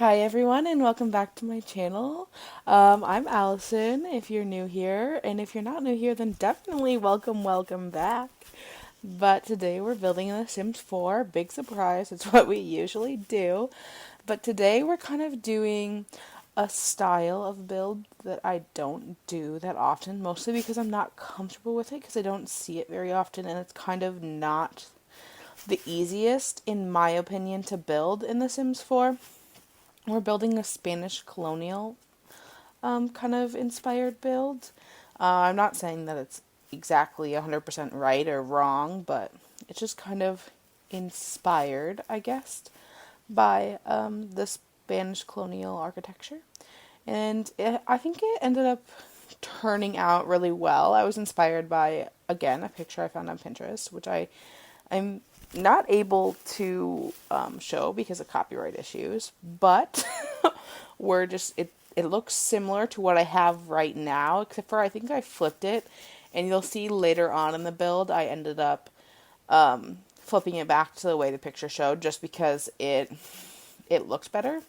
Hi everyone and welcome back to my channel. I'm Allison if you're new here, and if you're not new here then definitely welcome back. But today we're building The Sims 4, big surprise, it's what we usually do. But today we're kind of doing a style of build that I don't do that often, mostly because I'm not comfortable with it because I don't see it very often and it's kind of not the easiest in my opinion to build in The Sims 4. We're building a Spanish colonial kind of inspired build. I'm not saying that it's exactly 100% right or wrong, but it's just kind of inspired, I guess, by the Spanish colonial architecture. And I think it ended up turning out really well. I was inspired by, again, a picture I found on Pinterest, which I'm not able to show because of copyright issues, but we're just it looks similar to what I have right now, except for I think I flipped it, and you'll see later on in the build I ended up flipping it back to the way the picture showed just because it looks better.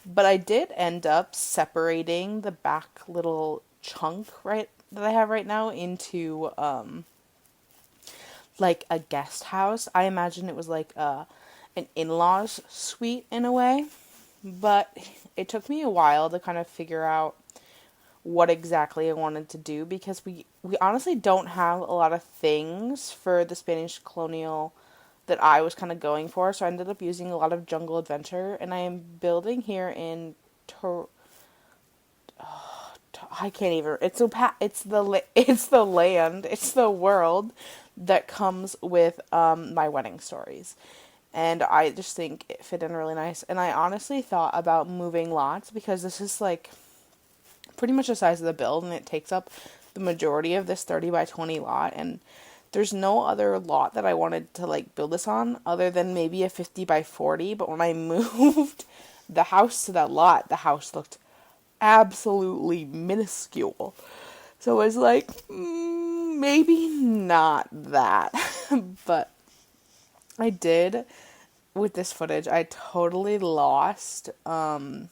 But I did end up separating the back little chunk right that I have right now into like a guest house. I imagine it was like an in-laws suite in a way, but it took me a while to kind of figure out what exactly I wanted to do because we honestly don't have a lot of things for the Spanish colonial that I was kind of going for, so I ended up using a lot of jungle adventure, and I am building here in I can't even. It's the land. It's the world that comes with my wedding stories, and I just think it fit in really nice. And I honestly thought about moving lots because this is like pretty much the size of the build, and it takes up the majority of this 30 by 20 lot. And there's no other lot that I wanted to like build this on other than maybe a 50 by 40. But when I moved the house to that lot, the house looked absolutely minuscule. So I was like, maybe not that. But I did, with this footage, I totally lost. I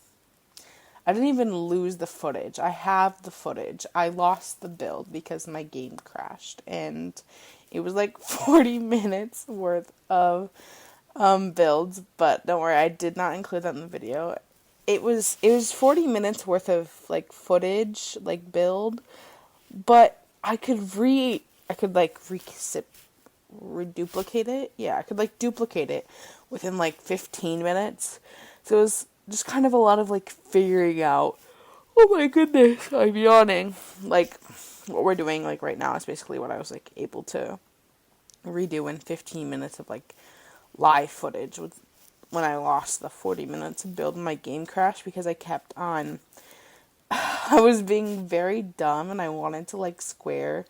didn't even lose the footage. I have the footage. I lost the build because my game crashed. And it was like 40 minutes worth of builds. But don't worry, I did not include that in the video. It was 40 minutes worth of like footage, like build, but I could like reduplicate it. Yeah, I could like duplicate it within like 15 minutes. So it was just kind of a lot of like figuring out. Oh my goodness, I'm yawning. Like what we're doing like right now is basically what I was like able to redo in 15 minutes of like live footage with when I lost the 40 minutes of building my game crash because I kept on I was being very dumb and I wanted to like square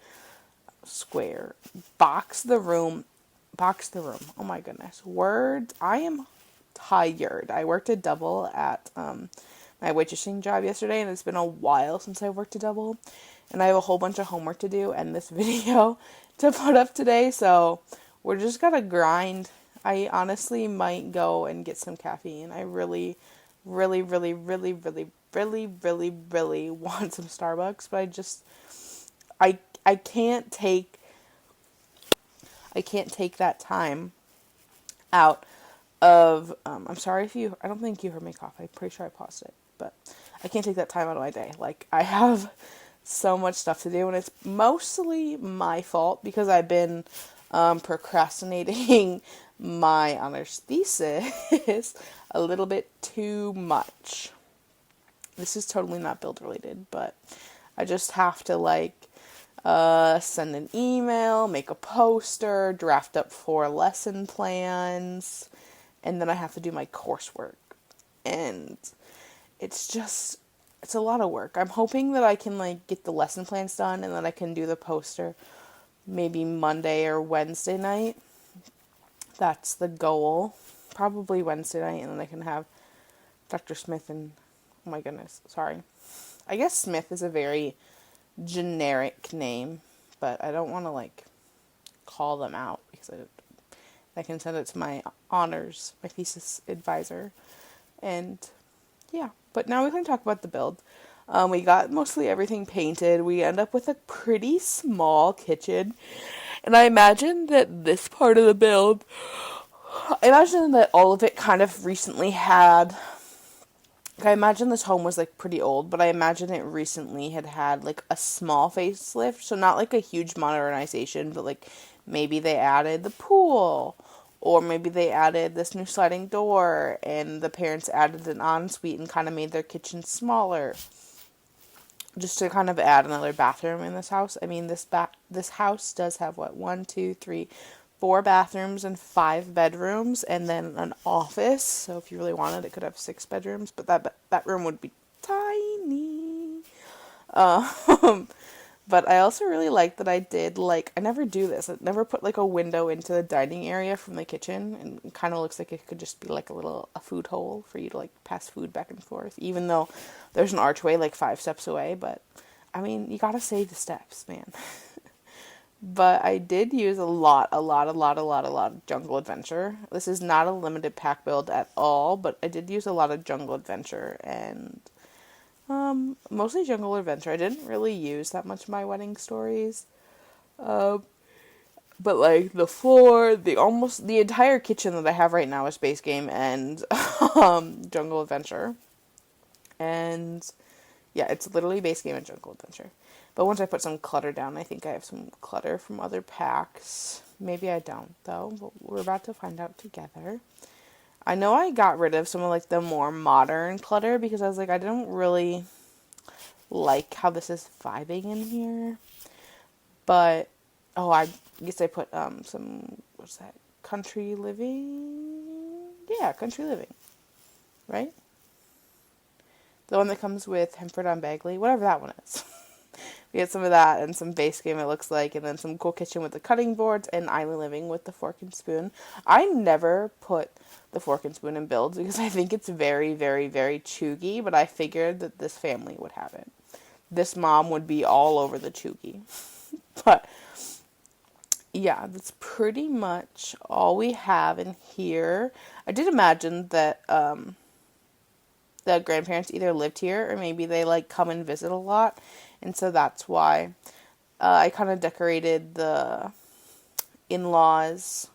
box the room. Oh my goodness. Words. I am tired. I worked a double at my waitressing job yesterday, and it's been a while since I worked a double, and I have a whole bunch of homework to do and this video to put up today, so we're just gonna grind. I honestly might go and get some caffeine. I really, really, really, really, really, really, really, really want some Starbucks, but I I can't take that time out of I'm sorry if you I don't think you heard me cough. I'm pretty sure I paused it, but I can't take that time out of my day. Like I have so much stuff to do, and it's mostly my fault because I've been procrastinating my honors thesis a little bit too much. This is totally not build related, but I just have to like send an email, make a poster, draft up 4 lesson plans, and then I have to do my coursework. And it's a lot of work. I'm hoping that I can like get the lesson plans done and then I can do the poster maybe Monday or Wednesday night. That's the goal. Probably Wednesday night, and then I can have Dr. Smith and oh my goodness, sorry. I guess Smith is a very generic name, but I don't want to like call them out because I can send it to my honors, my thesis advisor, and yeah, but now we can talk about the build. We got mostly everything painted. We end up with a pretty small kitchen. And I imagine that this part of the build, I imagine that all of it kind of recently had, like, I imagine this home was like pretty old, but I imagine it recently had like a small facelift. So not like a huge modernization, but like maybe they added the pool, or maybe they added this new sliding door, and the parents added an ensuite and kind of made their kitchen smaller, just to kind of add another bathroom in this house. I mean, this house does have what, one, two, three, four bathrooms and 5 bedrooms, and then an office. So if you really wanted, it could have 6 bedrooms, but that room would be tiny. Um, but I also really like that I did, like, I never do this. I never put like a window into the dining area from the kitchen, and it kind of looks like it could just be like a food hole for you to like pass food back and forth, even though there's an archway like 5 steps away. But I mean, you gotta save the steps, man. But I did use a lot of Jungle Adventure. This is not a limited pack build at all, but I did use a lot of Jungle Adventure, and mostly Jungle Adventure. I didn't really use that much of My Wedding Stories. Um, but like the floor, the entire kitchen that I have right now is base game and Jungle Adventure. And yeah, it's literally base game and Jungle Adventure. But once I put some clutter down, I think I have some clutter from other packs. Maybe I don't, though, but we're about to find out together. I know I got rid of some of like the more modern clutter because I was like, I didn't really like how this is vibing in here. But I guess I put some, what's that? Country Living? Yeah, Country Living. Right? The one that comes with Hemford on Bagley, whatever that one is. We had some of that and some base game, it looks like, and then some cool kitchen with the cutting boards and Island Living with the fork and spoon. I never put the fork and spoon in builds because I think it's very, very, very chuggy, but I figured that this family would have it. This mom would be all over the chuggy. But yeah, that's pretty much all we have in here. I did imagine that the grandparents either lived here or maybe they like come and visit a lot, and so that's why I kind of decorated the in-laws.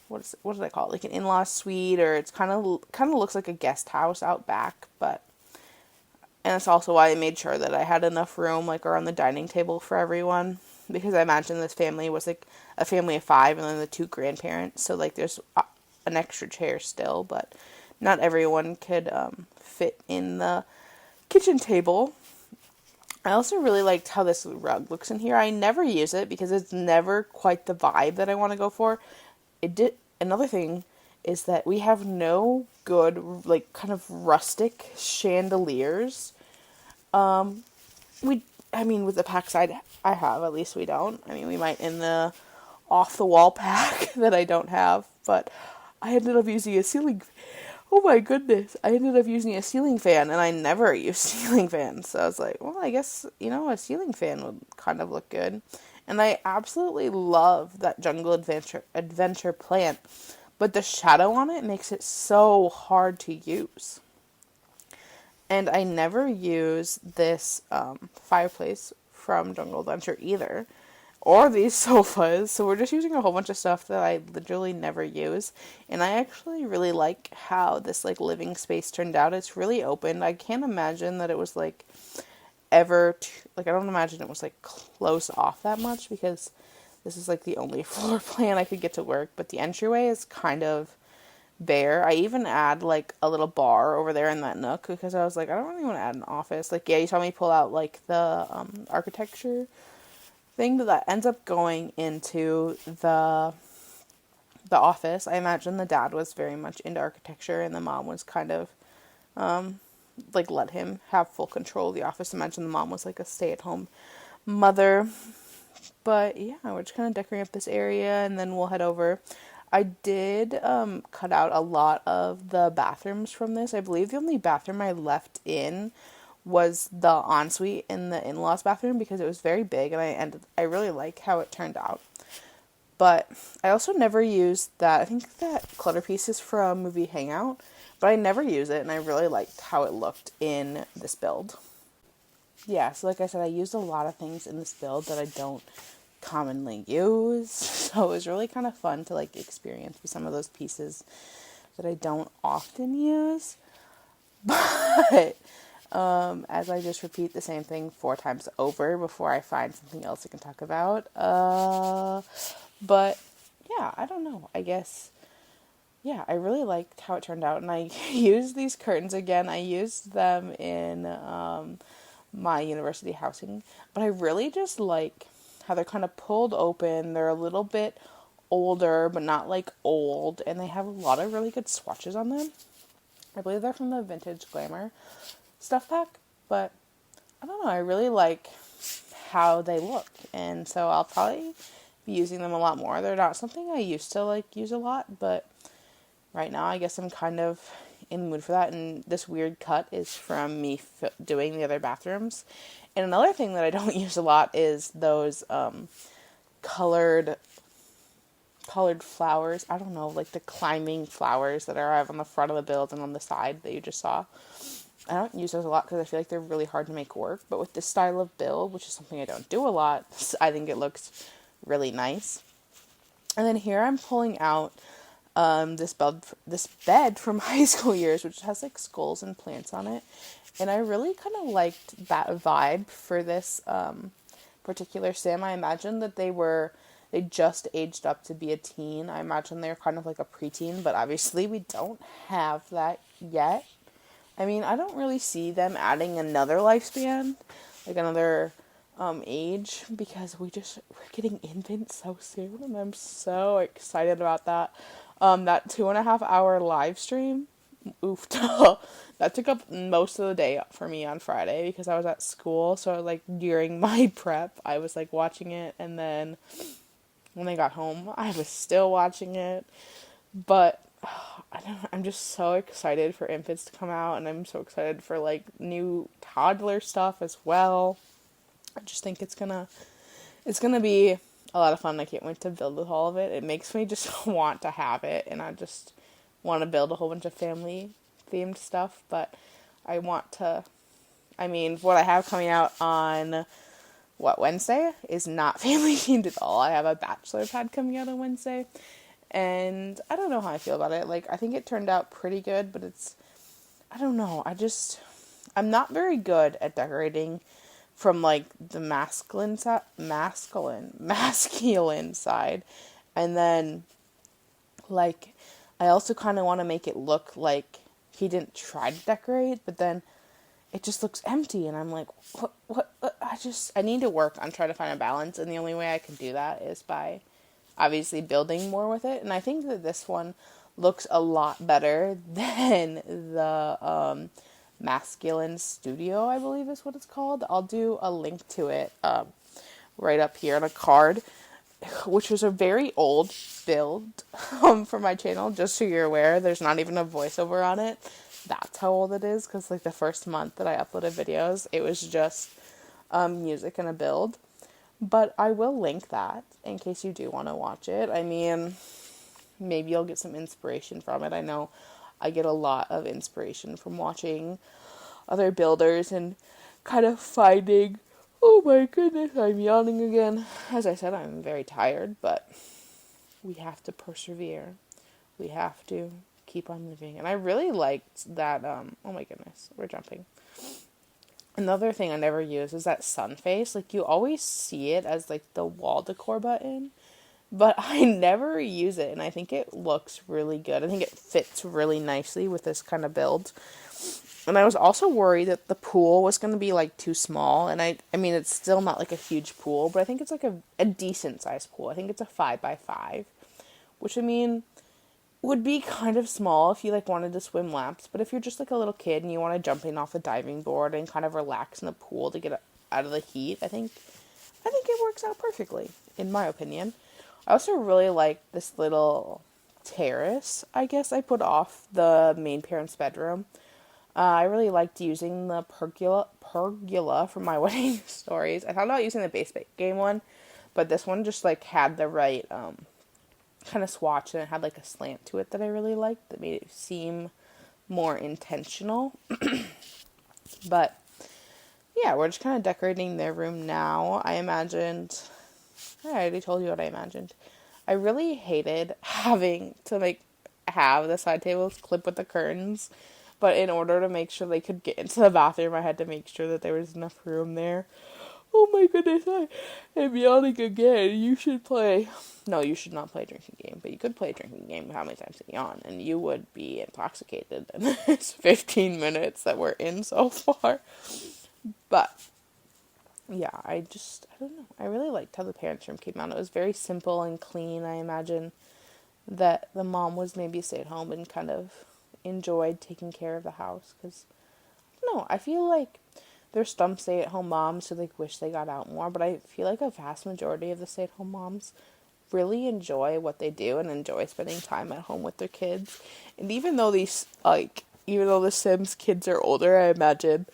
What did I call it? Like an in-law suite, or it's kind of looks like a guest house out back, but. And that's also why I made sure that I had enough room, like, around the dining table for everyone. Because I imagine this family was, like, a family of 5 and then the 2 grandparents. So, like, there's an extra chair still. But not everyone could fit in the kitchen table. I also really liked how this rug looks in here. I never use it because it's never quite the vibe that I want to go for. Another thing is that we have no good, like, kind of rustic chandeliers. With the pack side I have, at least we don't. I mean, we might in the off-the-wall pack that I don't have, but I ended up using a ceiling. Oh my goodness, I ended up using a ceiling fan, and I never use ceiling fans. So I was like, well, I guess, a ceiling fan would kind of look good. And I absolutely love that Jungle Adventure plant. But the shadow on it makes it so hard to use. And I never use this fireplace from Jungle Adventure either. Or these sofas. So we're just using a whole bunch of stuff that I literally never use. And I actually really like how this like living space turned out. It's really open. I can't imagine that it was like I don't imagine it was like close off that much because this is like the only floor plan I could get to work, but the entryway is kind of bare. I even add like a little bar over there in that nook because I was like, I don't really want to add an office. Like, yeah, you saw me pull out like the architecture thing, but that ends up going into the office. I imagine the dad was very much into architecture and the mom was kind of like let him have full control of the office. Imagine the mom was like a stay-at-home mother. But yeah, we're just kind of decorating up this area and then we'll head over. I did cut out a lot of the bathrooms from this. I believe the only bathroom I left in was the ensuite in the in-laws bathroom because it was very big and I really like how it turned out. But I also never used that. I think that clutter piece is from movie Hangout, but I never use it, and I really liked how it looked in this build. Yeah, so like I said, I used a lot of things in this build that I don't commonly use, so it was really kind of fun to like experience with some of those pieces that I don't often use. But as I just repeat the same thing 4 times over before I find something else I can talk about. But yeah, I don't know. I guess, yeah, I really liked how it turned out, and I used these curtains again. I used them in my university housing, but I really just like how they're kind of pulled open. They're a little bit older, but not like old, and they have a lot of really good swatches on them. I believe they're from the Vintage Glamour stuff pack, but I don't know, I really like how they look, and so I'll probably be using them a lot more. They're not something I used to like use a lot, but right now I guess I'm kind of in the mood for that, and this weird cut is from me doing the other bathrooms. And another thing that I don't use a lot is those colored flowers. I don't know, like the climbing flowers that are on the front of the build and on the side that you just saw. I don't use those a lot because I feel like they're really hard to make work. But with this style of build, which is something I don't do a lot, I think it looks really nice. And then here I'm pulling out this bed from high school years, which has like skulls and plants on it. And I really kind of liked that vibe for this particular sim. I imagine that they just aged up to be a teen. I imagine they're kind of like a preteen, but obviously we don't have that yet. I mean, I don't really see them adding another lifespan, like another age, because we're getting infants so soon, and I'm so excited about that. That 2.5 hour live stream, oof, that took up most of the day for me on Friday because I was at school. So like during my prep, I was like watching it, and then when I got home, I was still watching it. But I'm just so excited for infants to come out, and I'm so excited for like new toddler stuff as well. I just think it's gonna be a lot of fun. I can't wait to build with all of it. It makes me just want to have it, and I just want to build a whole bunch of family themed stuff. But I want to, I mean, what I have coming out on Wednesday is not family themed at all. I have a bachelor pad coming out on Wednesday, and I don't know how I feel about it. Like, I think it turned out pretty good, but I don't know. I'm not very good at decorating from like the masculine side, and then like I also kind of want to make it look like he didn't try to decorate, but then it just looks empty, and I'm like, what? I need to work on trying to find a balance, and the only way I can do that is by obviously building more with it. And I think that this one looks a lot better than the Masculine Studio, I believe is what it's called. I'll do a link to it right up here on a card, which was a very old build for my channel, just so you're aware. There's not even a voiceover on it. That's how old it is, because like the first month that I uploaded videos, it was just music and a build. But I will link that in case you do want to watch it. I mean, maybe you'll get some inspiration from it. I know I get a lot of inspiration from watching other builders and kind of finding, oh my goodness, I'm yawning again. As I said, I'm very tired, but we have to persevere. We have to keep on living. And I really liked that, oh my goodness, we're jumping. Another thing I never use is that sun face. Like, you always see it as like the wall decor button, but I never use it, and I think it looks really good. I think it fits really nicely with this kind of build. And I was also worried that the pool was going to be like too small, and I mean, it's still not like a huge pool, but I think it's like a decent sized pool. I think it's a 5x5, which, I mean, would be kind of small if you like wanted to swim laps, but if you're just like a little kid and you want to jump in off the diving board and kind of relax in the pool to get out of the heat, I think it works out perfectly, in my opinion. I also really like this little terrace, I guess, I put off the main parents' bedroom. I really liked using the pergola from my wedding stories. I thought about using the base game one, but this one just like had the right kind of swatch, and it had like a slant to it that I really liked that made it seem more intentional. But yeah, we're just kind of decorating their room now. I already told you what I imagined. I really hated having to have the side tables clip with the curtains, but in order to make sure they could get into the bathroom, I had to make sure that there was enough room there. Oh my goodness, I'm yawning again. You should play. No, you should not play a drinking game, but you could play a drinking game how many times you yawn, and you would be intoxicated in this 15 minutes that we're in so far. But yeah, I don't know. I really liked how the parents' room came out. It was very simple and clean. I imagine that the mom was maybe stay at home and kind of enjoyed taking care of the house. Because, no, I feel like there's some stay at home moms who wish they got out more, but I feel like a vast majority of the stay at home moms really enjoy what they do and enjoy spending time at home with their kids. And even though even though the Sims kids are older, I imagine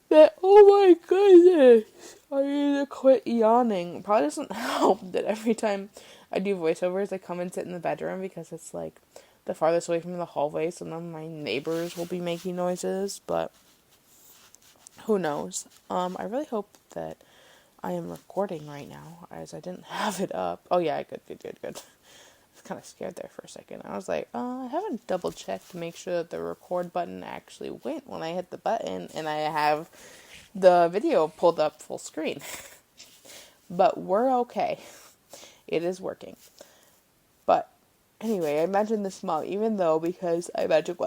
that, oh my goodness, I need to quit yawning. Probably doesn't help that every time I do voiceovers, I come and sit in the bedroom because it's the farthest away from the hallway, so none of my neighbors will be making noises, but who knows. I really hope that I am recording right now, as I didn't have it up. Oh yeah, good. I was kind of scared there for a second. I was like, I haven't double checked to make sure that the record button actually went when I hit the button, and I have the video pulled up full screen. But we're okay. It is working. But anyway, I imagine this mom, even though, because I imagine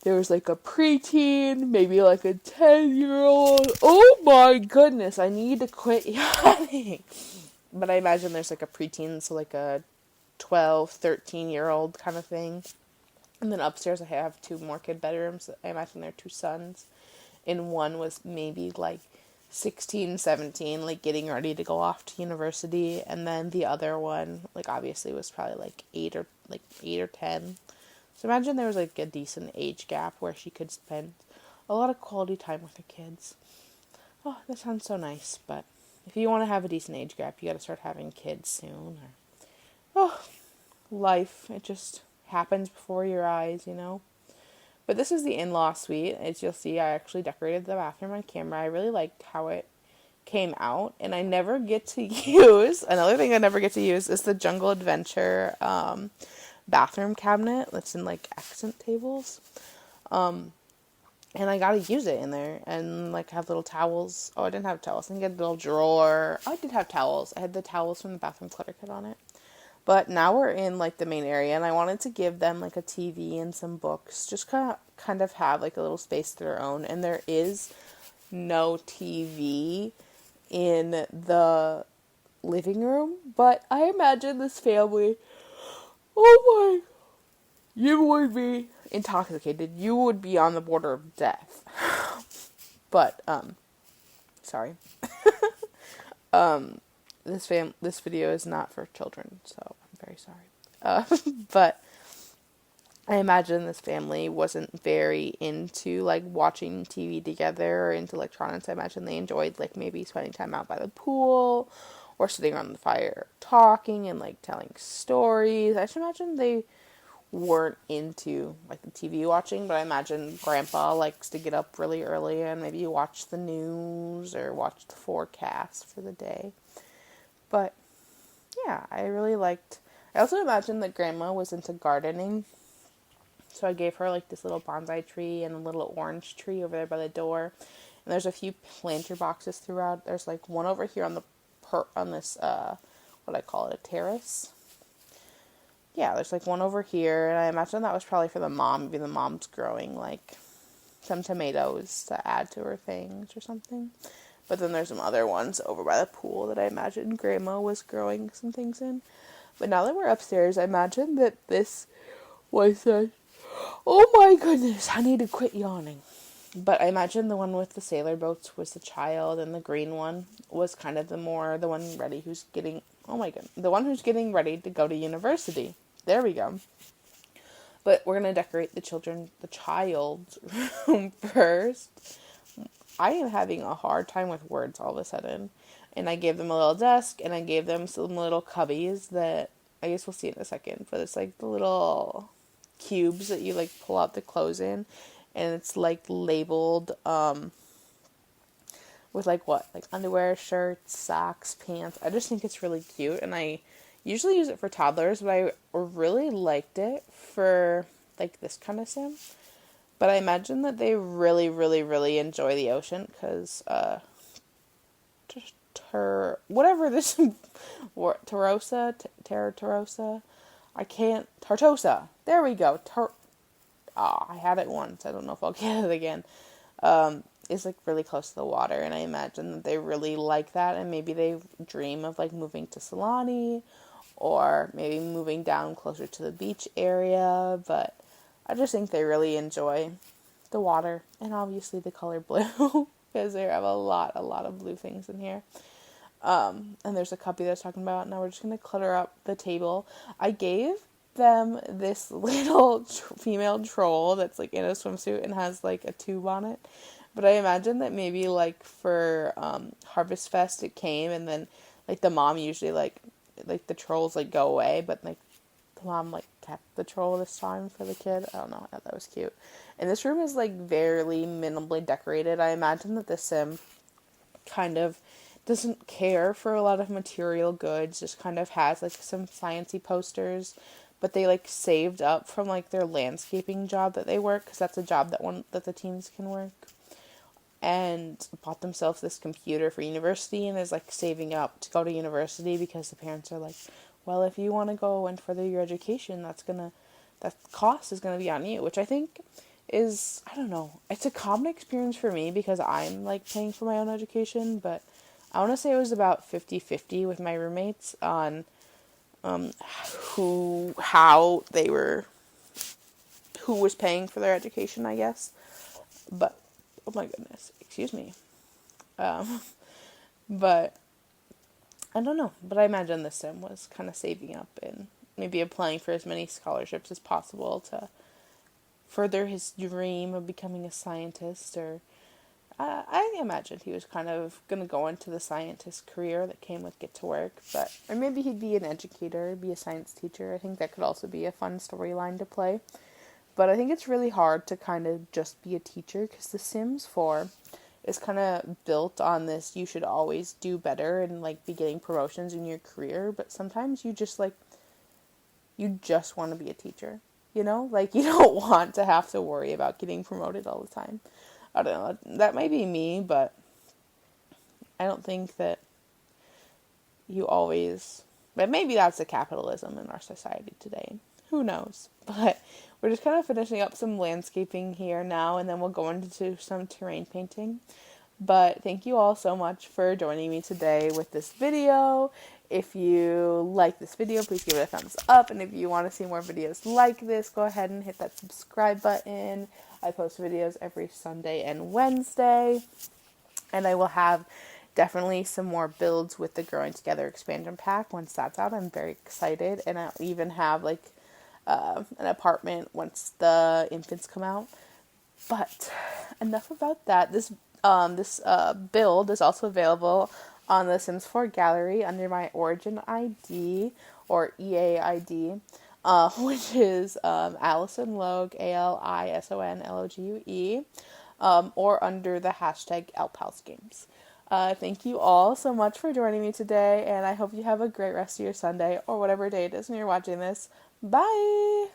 there was a preteen, maybe a 10-year-old. Oh my goodness, I need to quit yawning. But I imagine there's a preteen, so a 12, 13-year-old kind of thing. And then upstairs I have 2 more kid bedrooms. I imagine they're 2 sons. And one was maybe 16, 17, getting ready to go off to university. And then the other one, obviously was probably 8 or 10. So imagine there was a decent age gap where she could spend a lot of quality time with her kids. Oh, that sounds so nice. But if you want to have a decent age gap, you got to start having kids soon. Life, it just happens before your eyes, But this is the in-law suite. As you'll see, I actually decorated the bathroom on camera. I really liked how it came out. And I never get to use, another thing I never get to use is the Jungle Adventure bathroom cabinet that's in accent tables. And I gotta use it in there and have little towels. Oh, I didn't have towels. I think I had a little drawer. Oh, I did have towels. I had the towels from the bathroom clutter kit on it. But now we're in the main area, and I wanted to give them a TV and some books. Just kind of have a little space to their own. And there is no TV in the living room, but I imagine this family, oh my, you would be intoxicated. You would be on the border of death. But, sorry. This video is not for children, so I'm very sorry. But I imagine this family wasn't very into watching TV together or into electronics. I imagine they enjoyed maybe spending time out by the pool or sitting around the fire talking and telling stories. I should imagine they weren't into the TV watching, but I imagine Grandpa likes to get up really early and maybe watch the news or watch the forecast for the day. But yeah, I really liked. I also imagine that Grandma was into gardening, so I gave her this little bonsai tree and a little orange tree over there by the door. And there's a few planter boxes throughout. There's one over here on this what I call it, a terrace. Yeah, there's one over here, and I imagine that was probably for the mom. Maybe the mom's growing some tomatoes to add to her things or something. But then there's some other ones over by the pool that I imagine Grandma was growing some things in. But now that we're upstairs, I imagine that this was oh my goodness, I need to quit yawning. But I imagine the one with the sailor boats was the child, and the green one was kind of the one who's getting ready to go to university. There we go. But we're going to decorate the child's room first. I am having a hard time with words all of a sudden. And I gave them a little desk, and I gave them some little cubbies that I guess we'll see in a second. But it's the little cubes that you like pull out the clothes in, and it's like labeled with like what, like underwear, shirts, socks, pants. I just think it's really cute, and I usually use it for toddlers, but I really liked it for like this kind of sim. But I imagine that they really, really, really enjoy the ocean because whatever this Tartosa. I can't Tartosa. There we go. I had it once. I don't know if I'll get it again. Is like really close to the water, and I imagine that they really like that, and maybe they dream of like moving to Solani, or maybe moving down closer to the beach area. But I just think they really enjoy the water, and obviously the color blue because they have a lot of blue things in here. And there's a cubby that I was talking about. Now we're just going to clutter up the table. I gave them this little female troll that's like in a swimsuit and has like a tube on it. But I imagine that maybe like for Harvest Fest it came, and then like the mom usually like the trolls like go away, but like the mom like kept the troll this time for the kid. I don't know. I thought that was cute. And this room is like very minimally decorated. I imagine that the sim kind of doesn't care for a lot of material goods, just kind of has like some sciencey posters, but they like saved up from like their landscaping job that they work, because that's a job that the teens can work, and bought themselves this computer for university, and is like saving up to go to university because the parents are like, well, if you want to go and further your education, that cost is gonna be on you, which I think is, I don't know, it's a common experience for me because I'm like paying for my own education, but I want to say it was about 50-50 with my roommates on who was paying for their education, I guess. But oh my goodness, excuse me. But I don't know. But I imagine this sim was kind of saving up and maybe applying for as many scholarships as possible to further his dream of becoming a scientist, or I imagined he was kind of going to go into the scientist career that came with Get to Work, or maybe he'd be an educator, be a science teacher. I think that could also be a fun storyline to play. But I think it's really hard to kind of just be a teacher, because The Sims 4 is kind of built on this, you should always do better and like be getting promotions in your career, but sometimes you just want to be a teacher, like you don't want to have to worry about getting promoted all the time. I don't know, that might be me, but I don't think that you always, but maybe that's the capitalism in our society today. Who knows? But we're just kind of finishing up some landscaping here now, and then we'll go into some terrain painting. But thank you all so much for joining me today with this video. If you like this video, please give it a thumbs up. And if you want to see more videos like this, go ahead and hit that subscribe button. I post videos every Sunday and Wednesday. And I will have definitely some more builds with the Growing Together expansion pack once that's out. I'm very excited. And I'll even have like an apartment once the infants come out. But enough about that. This build is also available on the Sims 4 gallery under my Origin ID, or EA ID, which is alisonlogue, ALISONLOGUE, or under the hashtag #LPalsGames. Thank you all so much for joining me today, and I hope you have a great rest of your Sunday, or whatever day it is when you're watching this. Bye!